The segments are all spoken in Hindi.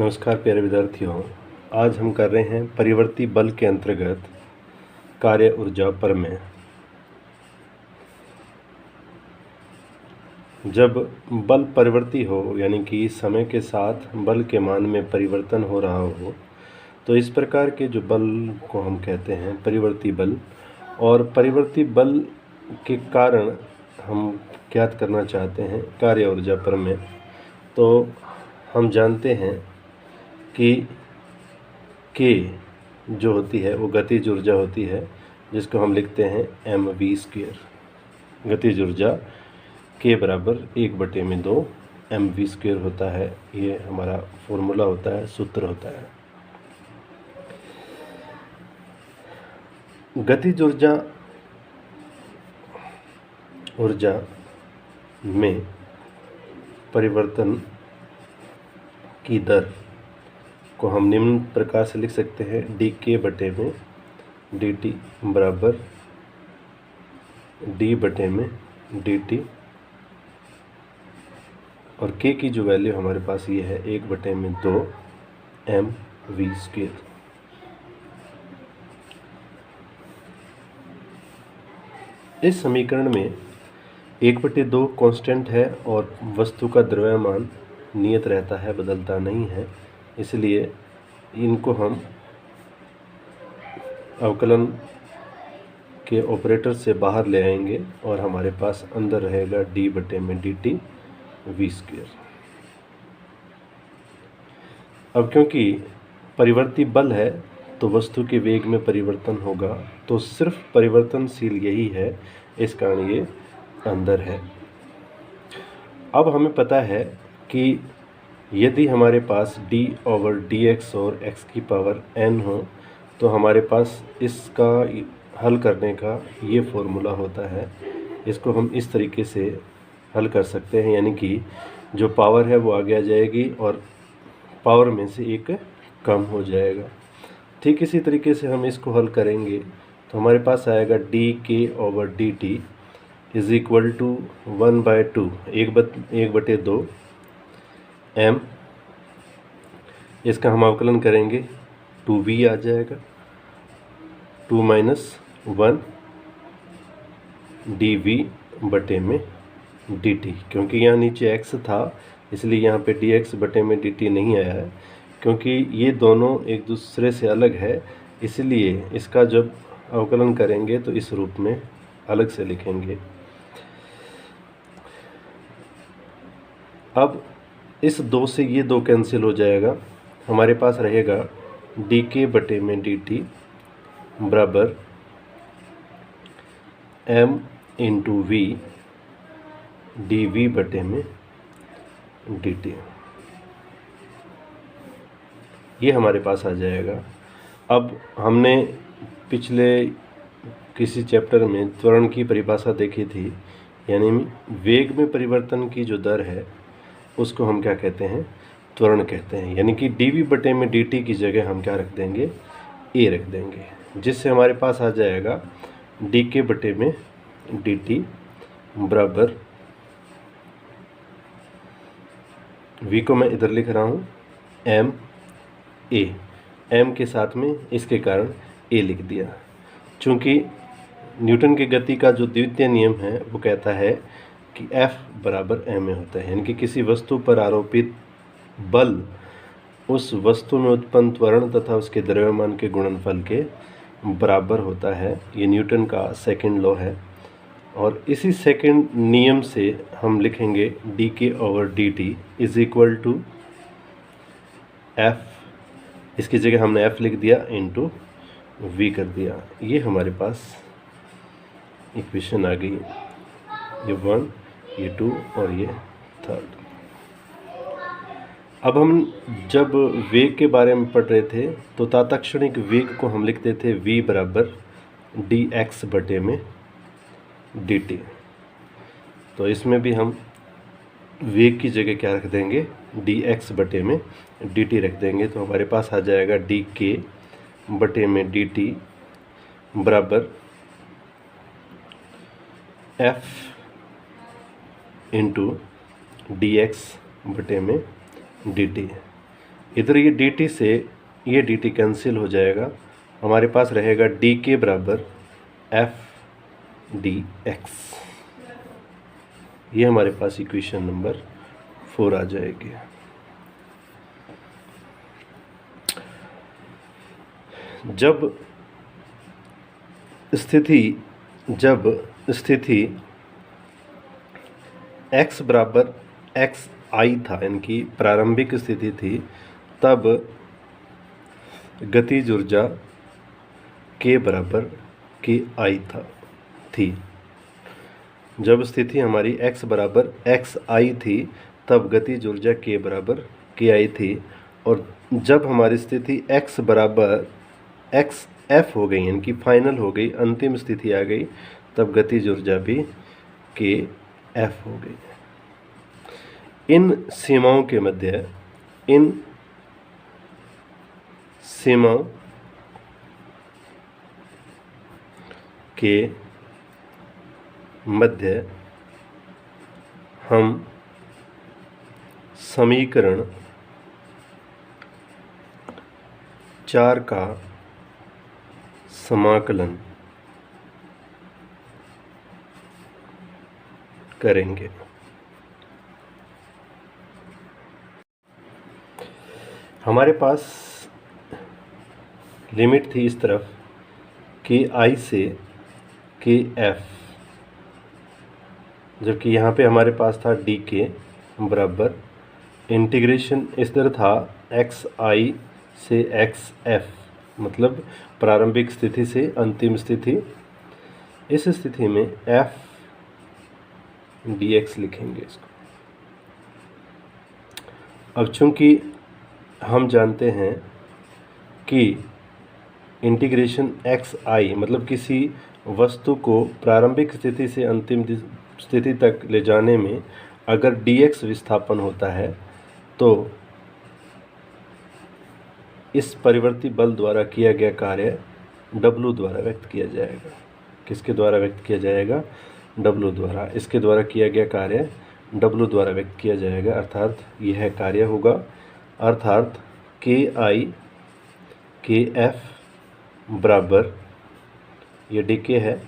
नमस्कार प्यारे विद्यार्थियों। आज हम कर रहे हैं परिवर्ती बल के अंतर्गत कार्य ऊर्जा प्रमेय। जब बल परिवर्ती हो यानी कि समय के साथ बल के मान में परिवर्तन हो रहा हो तो इस प्रकार के जो बल को हम कहते हैं परिवर्ती बल। और परिवर्ती बल के कारण हम ज्ञात करना चाहते हैं कार्य ऊर्जा प्रमेय। तो हम जानते हैं कि के जो होती है वो गतिज ऊर्जा होती है, जिसको हम लिखते हैं mv²। गतिज ऊर्जा के बराबर 1/2 mv² होता है। ये हमारा फॉर्मूला होता है, सूत्र होता है। गतिज ऊर्जा में परिवर्तन की दर को हम निम्न प्रकार से लिख सकते हैं dk/dt बराबर d/dt। और k की जो वैल्यू हमारे पास ये है 1/2 mv²। इस समीकरण में 1/2 कांस्टेंट है और वस्तु का द्रव्यमान नियत रहता है, बदलता नहीं है। इसलिए इनको हम अवकलन के ऑपरेटर से बाहर ले आएंगे और हमारे पास अंदर रहेगा d/dt v²। अब क्योंकि परिवर्ती बल है तो वस्तु के वेग में परिवर्तन होगा, तो सिर्फ परिवर्तनशील यही है, इस कारण ये अंदर है। अब हमें पता है कि यदि हमारे पास d/dx और x की पावर n हो तो हमारे पास इसका हल करने का ये फॉर्मूला होता है। इसको हम इस तरीके से हल कर सकते हैं, यानी कि जो पावर है वो आगे आ जाएगी और पावर में से एक कम हो जाएगा। ठीक इसी तरीके से हम इसको हल करेंगे तो हमारे पास आएगा dk/dt is equal to 1/2 1/2 m। इसका हम अवकलन करेंगे 2v आ जाएगा, 2 - 1 dv/dt। क्योंकि यहाँ नीचे x था इसलिए यहाँ पे dx/dt नहीं आया है, क्योंकि ये दोनों एक दूसरे से अलग है। इसलिए इसका जब अवकलन करेंगे तो इस रूप में अलग से लिखेंगे। अब इस 2 से ये 2 कैंसिल हो जाएगा, हमारे पास रहेगा dk/dt बराबर m × v dv/dt। ये हमारे पास आ जाएगा। अब हमने पिछले किसी चैप्टर में त्वरण की परिभाषा देखी थी, यानी वेग में परिवर्तन की जो दर है उसको हम क्या कहते हैं, त्वरण कहते हैं। यानी कि dv/dt की जगह हम क्या रख देंगे, a रख देंगे, जिससे हमारे पास आ जाएगा dk/dt बराबर v को मैं इधर लिख रहा हूँ m के साथ में इसके कारण a लिख दिया। चूँकि न्यूटन की गति का जो द्वितीय नियम है वो कहता है कि F बराबर ma होता है, यानी कि किसी वस्तु पर आरोपित बल उस वस्तु में उत्पन्न त्वरण तथा उसके द्रव्यमान के गुणनफल के बराबर होता है। ये न्यूटन का सेकंड लॉ है। और इसी सेकंड नियम से हम लिखेंगे dk/dt is equal to F, इसकी जगह हमने F लिख दिया इंटू v कर दिया। ये हमारे पास इक्वेशन आ गई, ये 1, ये 2 और ये 3rd। अब हम जब वेग के बारे में पढ़ रहे थे तो तात्क्षणिक वेग को हम लिखते थे v बराबर dx/dt। तो इसमें भी हम वेग की जगह क्या रख देंगे, dx/dt रख देंगे। तो हमारे पास आ जाएगा dk/dt बराबर F इंटू dx/dt। इधर ये dt से ये dt कैंसिल हो जाएगा, हमारे पास रहेगा dk बराबर f dx। ये हमारे पास इक्वेशन नंबर 4 आ जाएगी। जब स्थिति x बराबर x i था, इनकी प्रारंभिक स्थिति थी, तब गतिज ऊर्जा k बराबर k i थी। जब स्थिति हमारी x बराबर x i थी तब गतिज ऊर्जा k बराबर k i थी, और जब हमारी स्थिति x बराबर x f हो गई, इनकी फाइनल हो गई, अंतिम स्थिति आ गई, तब गतिज ऊर्जा भी k f हो गई। इन सीमाओं के मध्य हम समीकरण 4 का समाकलन करेंगे। हमारे पास लिमिट थी इस तरफ कि i से के f, जबकि यहाँ पे हमारे पास था dk बराबर इंटीग्रेशन इस तरह था xi से xf, मतलब प्रारंभिक स्थिति से अंतिम स्थिति। इस स्थिति में f dx लिखेंगे इसको। अब चूंकि हम जानते हैं कि इंटीग्रेशन xi मतलब किसी वस्तु को प्रारंभिक स्थिति से अंतिम स्थिति तक ले जाने में अगर dx विस्थापन होता है तो इस परिवर्ती बल द्वारा किया गया कार्य W द्वारा व्यक्त किया जाएगा। किसके द्वारा व्यक्त किया जाएगा? W द्वारा। इसके द्वारा किया गया कार्य W द्वारा व्यक्त किया जाएगा, अर्थात यह कार्य होगा, अर्थात KI KF बराबर, ये dk है,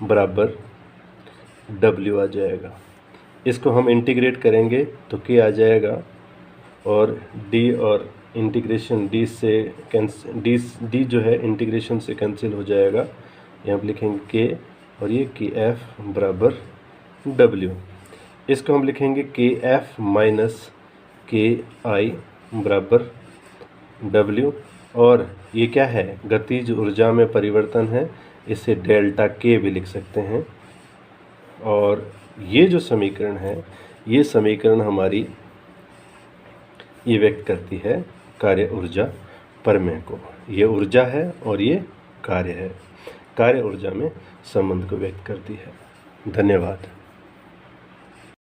बराबर W आ जाएगा। इसको हम इंटीग्रेट करेंगे तो k आ जाएगा, और d और इंटीग्रेशन d से d जो है इंटीग्रेशन से कैंसिल हो जाएगा। यहाँ पर लिखेंगे k और ये KF बराबर W। इसको हम लिखेंगे KF माइनस KI बराबर W, और ये क्या है? गतिज ऊर्जा में परिवर्तन है, इसे डेल्टा K भी लिख सकते हैं। और ये जो समीकरण है, ये समीकरण हमारी ये व्यक्त करती है कार्य ऊर्जा प्रमेय को। ये ऊर्जा है और ये कार्य है, कार्य ऊर्जा में संबंध को व्यक्त करती है। धन्यवाद।